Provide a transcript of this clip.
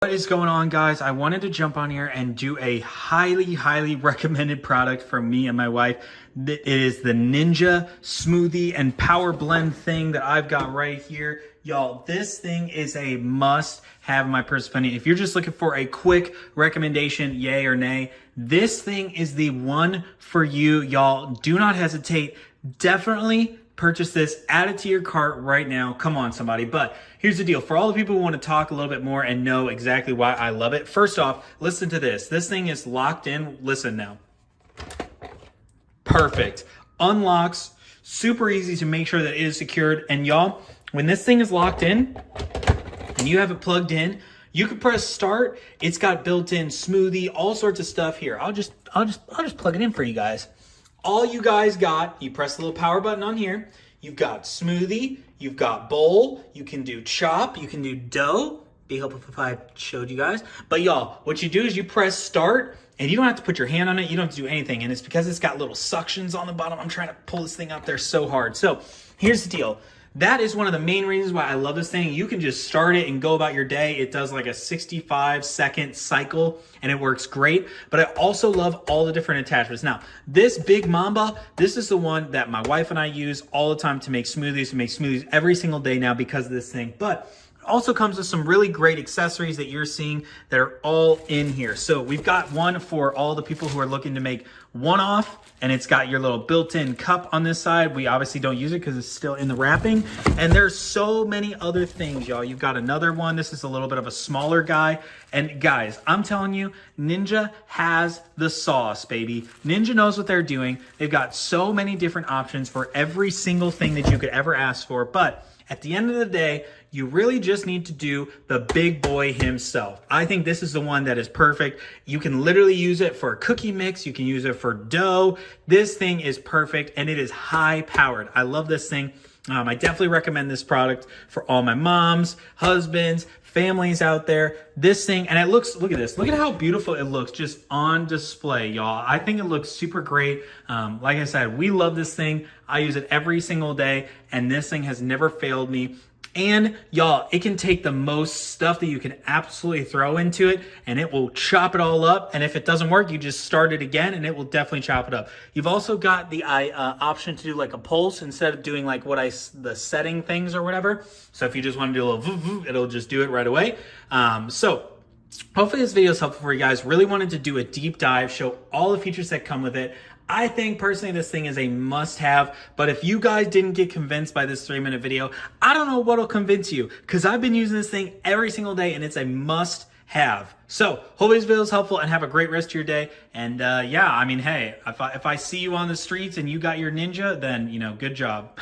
What is going on, guys? I wanted to jump on here and do a highly recommended product for me and my wife. It is the Ninja Smoothie and Power Blend thing that I've got right here. Y'all, this thing is a must have in my personal opinion. If you're just looking for a quick recommendation, yay or nay, this thing is the one for you. Y'all, do not hesitate. Definitely purchase this, add it to your cart right now. Come on, somebody. But here's the deal. For all the people who want to talk a little bit more and know exactly why I love it, first off, listen to this. This thing is locked in. Listen now. Perfect. Unlocks. Super easy to make sure that it is secured. And y'all, when this thing is locked in and you have it plugged in, you can press start. It's got built-in smoothie, all sorts of stuff here. I'll just plug it in for you guys. All you guys got, you press the little power button on here. You've got smoothie, you've got bowl, you can do chop, you can do dough. Be helpful if I showed you guys. But y'all, what you do is you press start and you don't have to put your hand on it. You don't have to do anything. And it's because it's got little suctions on the bottom. I'm trying to pull this thing out there so hard. So here's the deal. That is one of the main reasons why I love this thing. You can just start it and go about your day. It does like a 65-second cycle and it works great. But I also love all the different attachments. Now, this Big Mamba, this is the one that my wife and I use all the time to make smoothies. We make smoothies every single day now because of this thing. But it also comes with some really great accessories that you're seeing that are all in here. So we've got one for all the people who are looking to make one-off, and it's got your little built-in cup on this side. We obviously don't use it because it's still in the wrapping. And there's so many other things, y'all. You've got another one. This is a little bit of a smaller guy. And guys, I'm telling you, Ninja has the sauce, baby. Ninja knows what they're doing. They've got so many different options for every single thing that you could ever ask for. But at the end of the day, you really just need to do the big boy himself. I think this is the one that is perfect. You can literally use it for a cookie mix. You can use it for dough. This thing is perfect and it is high powered. I love this thing. I definitely recommend this product for all my moms, husbands, families out there. This thing, and it looks, look at this. Look at how beautiful it looks just on display, y'all. I think it looks super great. Like I said, we love this thing. I use it every single day, and this thing has never failed me. And y'all, it can take the most stuff that you can absolutely throw into it and it will chop it all up. And if it doesn't work, you just start it again and it will definitely chop it up. You've also got the option to do like a pulse instead of doing like the setting things or whatever. So if you just want to do a little voo, it'll just do it right away. So hopefully this video is helpful for you guys. Really wanted to do a deep dive, show all the features that come with it. I think personally this thing is a must-have, but if you guys didn't get convinced by this 3-minute video, I don't know what'll convince you because I've been using this thing every single day and it's a must-have. So hopefully this video is helpful and have a great rest of your day. And yeah, I mean, hey, if I see you on the streets and you got your Ninja, then, you know, good job.